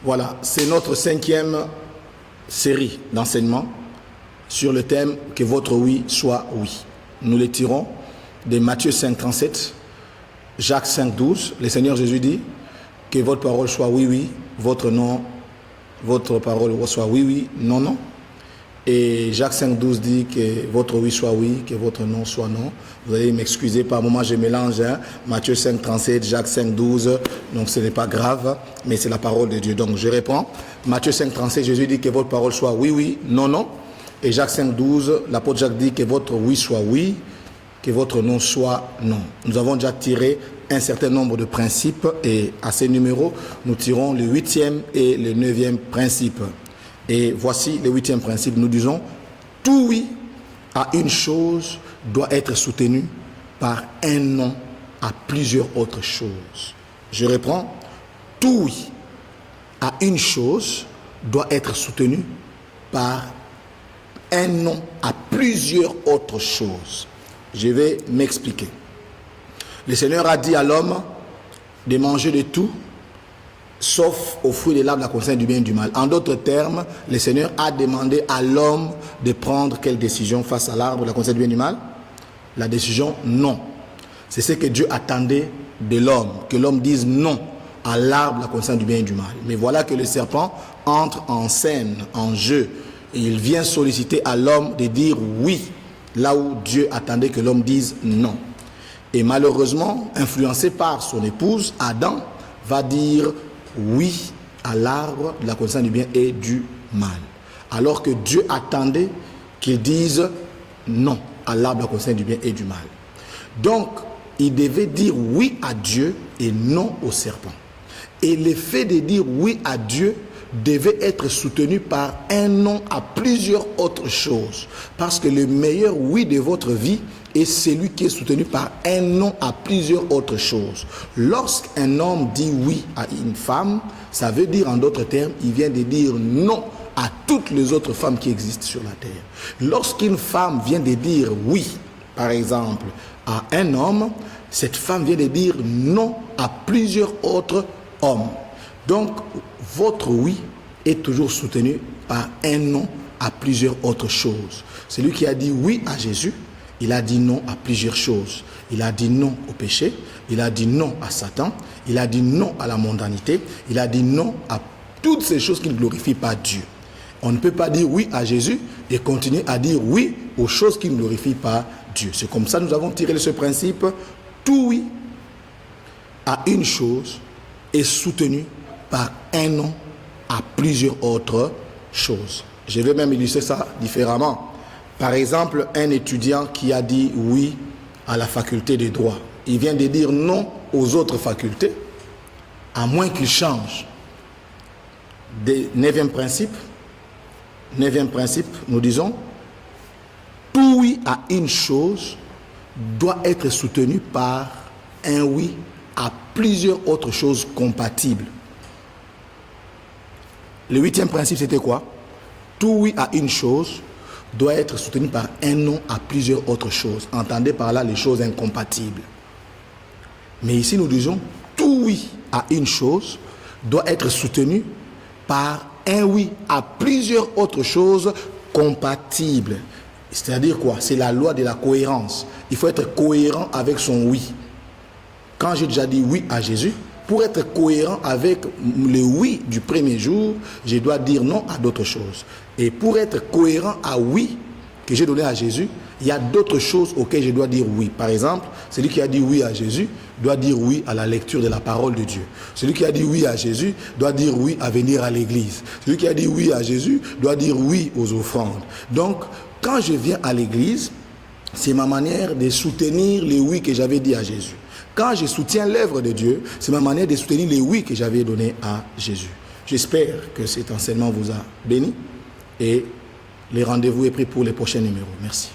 Voilà, c'est notre 5e série d'enseignements sur le thème que votre oui soit oui. Nous les tirons de Matthieu 5, 37, Jacques 5, 12. Le Seigneur Jésus dit que votre parole soit oui, oui, votre parole soit oui, oui, non, non. Et Jacques 5, 12 dit que votre oui soit oui, que votre non soit non. Vous allez m'excuser, par moment je mélange, Matthieu 5, 37, Jacques 5, 12, donc ce n'est pas grave, mais c'est la parole de Dieu. Donc je réponds, Matthieu 5, 37, Jésus dit que votre parole soit oui, oui, non, non. Et Jacques 5, 12, l'apôtre Jacques dit que votre oui soit oui, que votre non soit non. Nous avons déjà tiré un certain nombre de principes et à ces numéros, nous tirons le 8e et le 9e principe. Et voici le 8e principe. Nous disons, tout oui à une chose doit être soutenu par un non à plusieurs autres choses. Je reprends, tout oui à une chose doit être soutenu par un non à plusieurs autres choses. Je vais m'expliquer. Le Seigneur a dit à l'homme de manger de tout, sauf au fruit de l'arbre de la connaissance du bien et du mal. En d'autres termes, le Seigneur a demandé à l'homme de prendre quelle décision face à l'arbre de la connaissance du bien et du mal? La décision non. C'est ce que Dieu attendait de l'homme, que l'homme dise non à l'arbre de la connaissance du bien et du mal. Mais voilà que le serpent entre en scène, en jeu, et il vient solliciter à l'homme de dire oui, là où Dieu attendait que l'homme dise non. Et malheureusement, influencé par son épouse, Adam va dire oui à l'arbre de la connaissance du bien et du mal. Alors que Dieu attendait qu'il dise non à l'arbre de la connaissance du bien et du mal. Donc, il devait dire oui à Dieu et non au serpent. Et le fait de dire oui à Dieu devait être soutenu par un non à plusieurs autres choses. Parce que le meilleur oui de votre vie est celui qui est soutenu par un non à plusieurs autres choses. Lorsqu'un homme dit oui à une femme, ça veut dire en d'autres termes, il vient de dire non à toutes les autres femmes qui existent sur la terre. Lorsqu'une femme vient de dire oui, par exemple, à un homme, cette femme vient de dire non à plusieurs autres hommes. Donc, votre oui est toujours soutenu par un non à plusieurs autres choses. Celui qui a dit oui à Jésus, il a dit non à plusieurs choses. Il a dit non au péché, il a dit non à Satan, il a dit non à la mondanité, il a dit non à toutes ces choses qui ne glorifient pas Dieu. On ne peut pas dire oui à Jésus et continuer à dire oui aux choses qui ne glorifient pas Dieu. C'est comme ça que nous avons tiré ce principe. Tout oui à une chose est soutenu par un non à plusieurs autres choses. Je vais même illustrer ça différemment. Par exemple, un étudiant qui a dit oui à la faculté de droit, il vient de dire non aux autres facultés, à moins qu'il change. Neuvième principe, nous disons, tout oui à une chose doit être soutenu par un oui à plusieurs autres choses compatibles. Le 8e principe, c'était quoi? Tout oui à une chose doit être soutenu par un non à plusieurs autres choses. Entendez par là les choses incompatibles. Mais ici, nous disons, tout oui à une chose doit être soutenu par un oui à plusieurs autres choses compatibles. C'est-à-dire quoi? C'est la loi de la cohérence. Il faut être cohérent avec son oui. Quand j'ai déjà dit oui à Jésus, pour être cohérent avec le oui du premier jour, je dois dire non à d'autres choses. Et pour être cohérent à oui que j'ai donné à Jésus, il y a d'autres choses auxquelles je dois dire oui. Par exemple, celui qui a dit oui à Jésus doit dire oui à la lecture de la parole de Dieu. Celui qui a dit oui à Jésus doit dire oui à venir à l'église. Celui qui a dit oui à Jésus doit dire oui aux offrandes. Donc, quand je viens à l'église, c'est ma manière de soutenir les oui que j'avais dit à Jésus. Quand je soutiens l'œuvre de Dieu, c'est ma manière de soutenir les oui que j'avais donné à Jésus. J'espère que cet enseignement vous a béni et le rendez-vous est pris pour les prochains numéros. Merci.